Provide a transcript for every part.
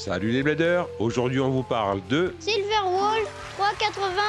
Salut les bladeurs, aujourd'hui on vous parle de... Silverwolf 380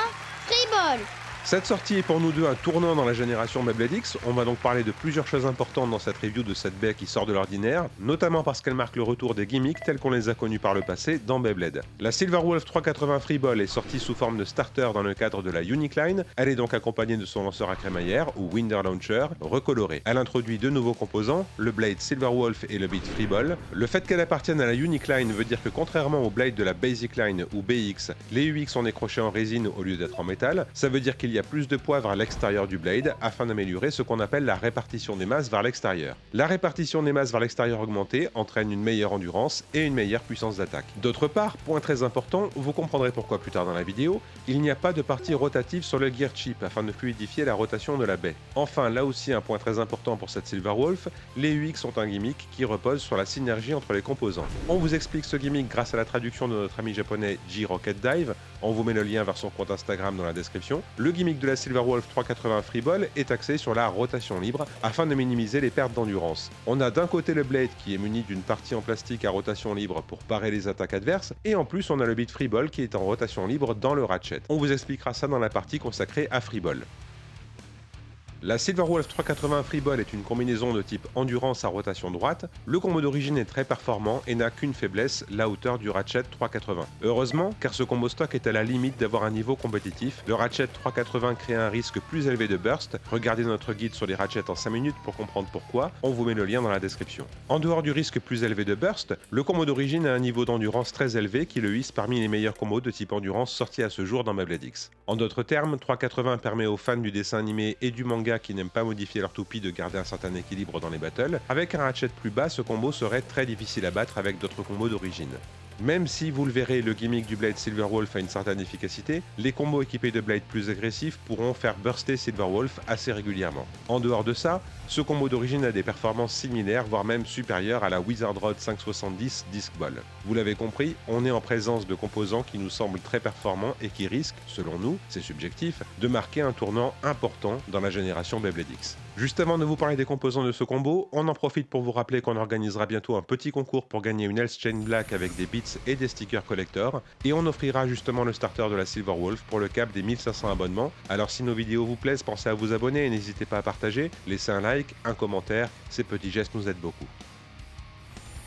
Freeball. Cette sortie est pour nous deux un tournant dans la génération Beyblade X. On va donc parler de plusieurs choses importantes dans cette review de cette baie qui sort de l'ordinaire, notamment parce qu'elle marque le retour des gimmicks tels qu'on les a connus par le passé dans Beyblade. La Silverwolf 380 Freeball est sortie sous forme de starter dans le cadre de la Unique Line. Elle est donc accompagnée de son lanceur à crémaillère, ou Winder Launcher, recoloré. Elle introduit deux nouveaux composants, le Blade Silverwolf et le Beat Freeball. Le fait qu'elle appartienne à la Unique Line veut dire que contrairement au Blade de la Basic Line ou BX, les UX sont décrochés en résine au lieu d'être en métal. Ça veut dire qu'il y a plus de poids vers l'extérieur du blade afin d'améliorer ce qu'on appelle la répartition des masses vers l'extérieur. La répartition des masses vers l'extérieur augmentée entraîne une meilleure endurance et une meilleure puissance d'attaque. D'autre part, point très important, vous comprendrez pourquoi plus tard dans la vidéo, il n'y a pas de partie rotative sur le gear chip afin de fluidifier la rotation de la baie. Enfin, là aussi un point très important pour cette Silverwolf, les UX sont un gimmick qui repose sur la synergie entre les composants. On vous explique ce gimmick grâce à la traduction de notre ami japonais J-Rocket Dive, on vous met le lien vers son compte Instagram dans la description. Le gimmick de la Silverwolf 380 Freeball est axé sur la rotation libre afin de minimiser les pertes d'endurance. On a d'un côté le blade qui est muni d'une partie en plastique à rotation libre pour parer les attaques adverses, et en plus on a le Beat Freeball qui est en rotation libre dans le ratchet. On vous expliquera ça dans la partie consacrée à Freeball. La Silverwolf 380 Freeball est une combinaison de type endurance à rotation droite. Le combo d'origine est très performant et n'a qu'une faiblesse, la hauteur du ratchet 380. Heureusement, car ce combo stock est à la limite d'avoir un niveau compétitif, le ratchet 380 crée un risque plus élevé de burst. Regardez notre guide sur les ratchets en 5 minutes pour comprendre pourquoi, on vous met le lien dans la description. En dehors du risque plus élevé de burst, le combo d'origine a un niveau d'endurance très élevé qui le hisse parmi les meilleurs combos de type endurance sortis à ce jour dans Beyblade X. En d'autres termes, 380 permet aux fans du dessin animé et du manga qui n'aiment pas modifier leur toupie de garder un certain équilibre dans les battles. Avec un ratchet plus bas, ce combo serait très difficile à battre avec d'autres combos d'origine. Même si, vous le verrez, le gimmick du Blade Silverwolf a une certaine efficacité, les combos équipés de Blade plus agressifs pourront faire burster Silverwolf assez régulièrement. En dehors de ça, ce combo d'origine a des performances similaires, voire même supérieures à la Wizard Rod 570 Disc Ball. Vous l'avez compris, on est en présence de composants qui nous semblent très performants et qui risquent, selon nous, c'est subjectif, de marquer un tournant important dans la génération Beyblade X. Juste avant de vous parler des composants de ce combo, on en profite pour vous rappeler qu'on organisera bientôt un petit concours pour gagner une Health Chain Black avec des bits et des stickers collector, et on offrira justement le starter de la Silverwolf pour le cap des 1500 abonnements. Alors si nos vidéos vous plaisent, pensez à vous abonner et n'hésitez pas à partager, laisser un like, un commentaire, ces petits gestes nous aident beaucoup.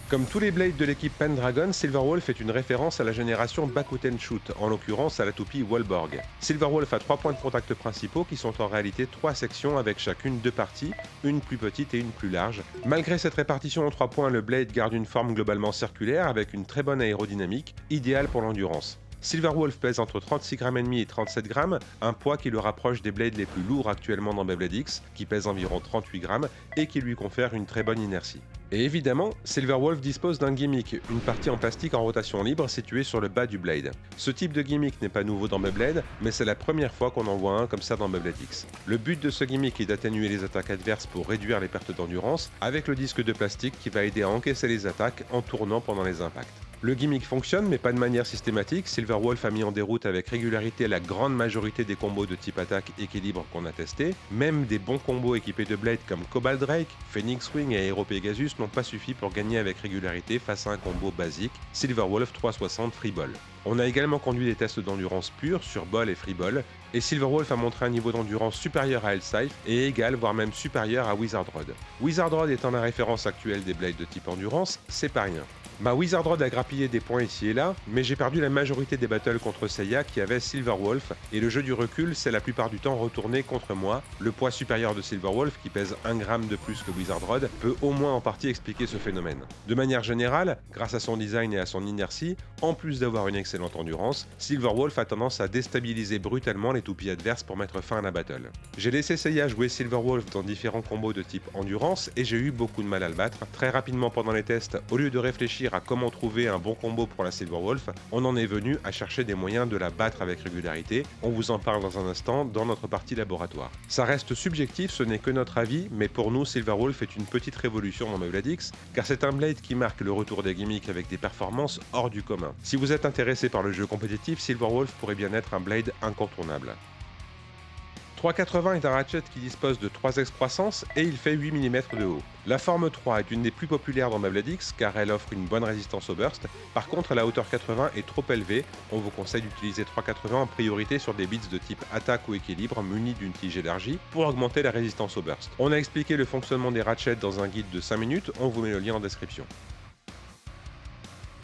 Comme tous les blades de l'équipe Pendragon, Silverwolf est une référence à la génération Bakuten Shoot, en l'occurrence à la toupie Wallborg. Silverwolf a 3 points de contact principaux qui sont en réalité 3 sections avec chacune 2 parties, une plus petite et une plus large. Malgré cette répartition en 3 points, le blade garde une forme globalement circulaire avec une très bonne aérodynamique, idéale pour l'endurance. Silverwolf pèse entre 36,5 grammes et 37 grammes, un poids qui le rapproche des blades les plus lourds actuellement dans Beyblade X, qui pèsent environ 38 grammes et qui lui confère une très bonne inertie. Et évidemment, Silverwolf dispose d'un gimmick, une partie en plastique en rotation libre située sur le bas du blade. Ce type de gimmick n'est pas nouveau dans Beyblade, mais c'est la première fois qu'on en voit un comme ça dans Beyblade X. Le but de ce gimmick est d'atténuer les attaques adverses pour réduire les pertes d'endurance, avec le disque de plastique qui va aider à encaisser les attaques en tournant pendant les impacts. Le gimmick fonctionne, mais pas de manière systématique. Silverwolf a mis en déroute avec régularité la grande majorité des combos de type attaque équilibre qu'on a testés. Même des bons combos équipés de blades comme Cobalt Drake, Phoenix Wing et Aero Pegasus n'ont pas suffi pour gagner avec régularité face à un combo basique, Silverwolf 360 Freeball. On a également conduit des tests d'endurance pure sur Ball et Freeball, et Silverwolf a montré un niveau d'endurance supérieur à Hellscythe et égal, voire même supérieur à Wizard Rod. Wizard Rod étant la référence actuelle des blades de type endurance, c'est pas rien. Ma Wizard Rod a grappillé des points ici et là, mais j'ai perdu la majorité des battles contre Seiya qui avait Silverwolf, et le jeu du recul s'est la plupart du temps retourné contre moi. Le poids supérieur de Silverwolf, qui pèse 1 gramme de plus que Wizard Rod, peut au moins en partie expliquer ce phénomène. De manière générale, grâce à son design et à son inertie, en plus d'avoir une excellente endurance, Silverwolf a tendance à déstabiliser brutalement les toupies adverses pour mettre fin à la battle. J'ai laissé Seiya jouer Silverwolf dans différents combos de type endurance, et j'ai eu beaucoup de mal à le battre. Très rapidement pendant les tests, au lieu de réfléchir à comment trouver un bon combo pour la Silverwolf, on en est venu à chercher des moyens de la battre avec régularité. On vous en parle dans un instant dans notre partie laboratoire. Ça reste subjectif, ce n'est que notre avis, mais pour nous Silverwolf est une petite révolution dans Beyblade X, car c'est un blade qui marque le retour des gimmicks avec des performances hors du commun. Si vous êtes intéressé par le jeu compétitif, Silverwolf pourrait bien être un blade incontournable. 380 est un ratchet qui dispose de 3x croissance et il fait 8 mm de haut. La forme 3 est une des plus populaires dans Beyblade X car elle offre une bonne résistance au burst. Par contre, la hauteur 80 est trop élevée. On vous conseille d'utiliser 380 en priorité sur des bits de type attaque ou équilibre munis d'une tige élargie pour augmenter la résistance au burst. On a expliqué le fonctionnement des ratchets dans un guide de 5 minutes, on vous met le lien en description.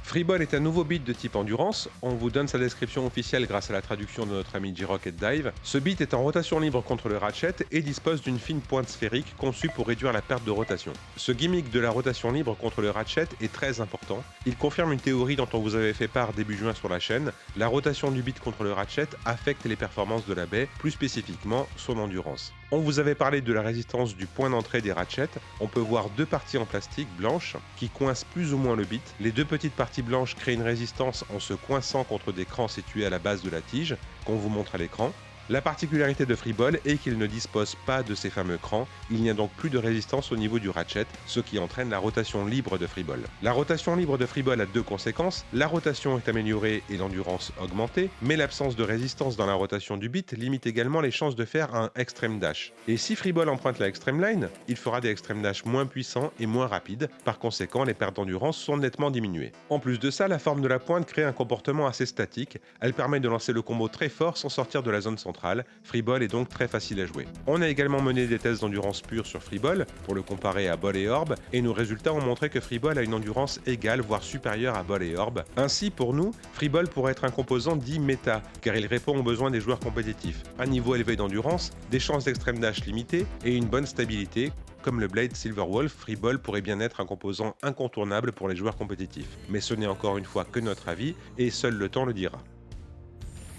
Freeball est un nouveau beat de type endurance, on vous donne sa description officielle grâce à la traduction de notre ami J-Rocket Dive. Ce beat est en rotation libre contre le ratchet et dispose d'une fine pointe sphérique conçue pour réduire la perte de rotation. Ce gimmick de la rotation libre contre le ratchet est très important, il confirme une théorie dont on vous avait fait part début juin sur la chaîne, la rotation du beat contre le ratchet affecte les performances de la baie, plus spécifiquement son endurance. On vous avait parlé de la résistance du point d'entrée des ratchets, on peut voir deux parties en plastique blanches qui coincent plus ou moins le beat. Les deux petites parties blanches créent une résistance en se coinçant contre des crans situés à la base de la tige, qu'on vous montre à l'écran. La particularité de Freeball est qu'il ne dispose pas de ces fameux crans, il n'y a donc plus de résistance au niveau du ratchet, ce qui entraîne la rotation libre de Freeball. La rotation libre de Freeball a deux conséquences, la rotation est améliorée et l'endurance augmentée, mais l'absence de résistance dans la rotation du beat limite également les chances de faire un extreme dash. Et si Freeball emprunte la extreme line, il fera des extreme dash moins puissants et moins rapides, par conséquent les pertes d'endurance sont nettement diminuées. En plus de ça, la forme de la pointe crée un comportement assez statique, elle permet de lancer le combo très fort sans sortir de la zone centrale. Freeball est donc très facile à jouer. On a également mené des tests d'endurance pure sur Freeball pour le comparer à Ball et Orb et nos résultats ont montré que Freeball a une endurance égale voire supérieure à Ball et Orb. Ainsi pour nous, Freeball pourrait être un composant dit méta car il répond aux besoins des joueurs compétitifs. Un niveau élevé d'endurance, des chances d'extrême dash limitées et une bonne stabilité. Comme le Blade Silverwolf, Freeball pourrait bien être un composant incontournable pour les joueurs compétitifs. Mais ce n'est encore une fois que notre avis et seul le temps le dira.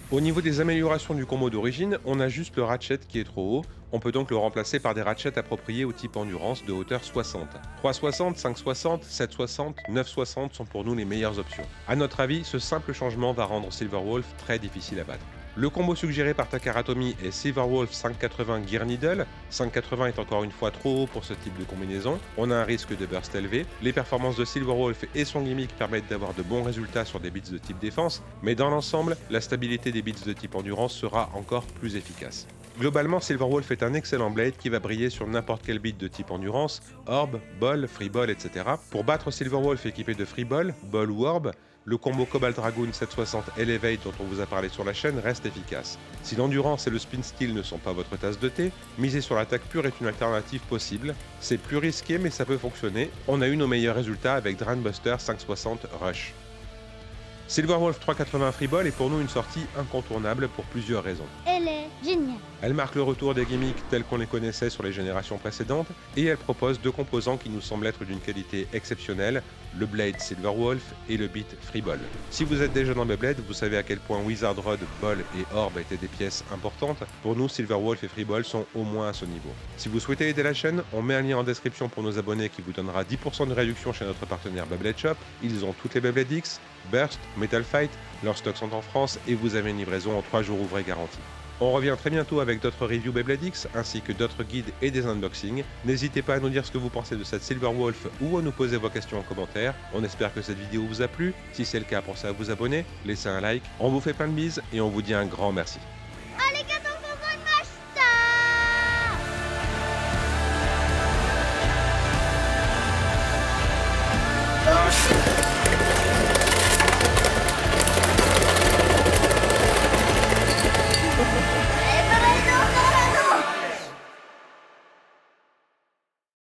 Au niveau des améliorations du combo d'origine, on a juste le ratchet qui est trop haut, on peut donc le remplacer par des ratchets appropriés au type endurance de hauteur 60. 360, 560, 760, 960 sont pour nous les meilleures options. A notre avis, ce simple changement va rendre Silverwolf très difficile à battre. Le combo suggéré par Takaratomi est Silverwolf 580 Gear Needle. 580 est encore une fois trop haut pour ce type de combinaison. On a un risque de burst élevé. Les performances de Silverwolf et son gimmick permettent d'avoir de bons résultats sur des beats de type défense, mais dans l'ensemble, la stabilité des beats de type endurance sera encore plus efficace. Globalement, Silverwolf est un excellent blade qui va briller sur n'importe quel beat de type endurance, Orb, Ball, Freeball, etc. Pour battre Silverwolf équipé de Freeball, Ball ou Orb, le combo Cobalt Dragoon 760 Elevate dont on vous a parlé sur la chaîne reste efficace. Si l'endurance et le spin steel ne sont pas votre tasse de thé, miser sur l'attaque pure est une alternative possible. C'est plus risqué mais ça peut fonctionner. On a eu nos meilleurs résultats avec Drainbuster 560 Rush. Silverwolf 380 Freeball est pour nous une sortie incontournable pour plusieurs raisons. Elle est géniale. Elle marque le retour des gimmicks tels qu'on les connaissait sur les générations précédentes et elle propose deux composants qui nous semblent être d'une qualité exceptionnelle, le Blade Silverwolf et le beat Freeball. Si vous êtes déjà dans Beyblade, vous savez à quel point Wizard Rod, Ball et Orb étaient des pièces importantes. Pour nous, Silverwolf et Freeball sont au moins à ce niveau. Si vous souhaitez aider la chaîne, on met un lien en description pour nos abonnés qui vous donnera 10% de réduction chez notre partenaire Beyblade Shop. Ils ont toutes les Beyblade X, Burst, Metal Fight, leurs stocks sont en France et vous avez une livraison en 3 jours ouvrés garantie. On revient très bientôt avec d'autres reviews Beyblade X ainsi que d'autres guides et des unboxings. N'hésitez pas à nous dire ce que vous pensez de cette Silverwolf ou à nous poser vos questions en commentaire. On espère que cette vidéo vous a plu. Si c'est le cas, pensez à vous abonner, laissez un like. On vous fait plein de bises et on vous dit un grand merci. Arigatou gozaimashita.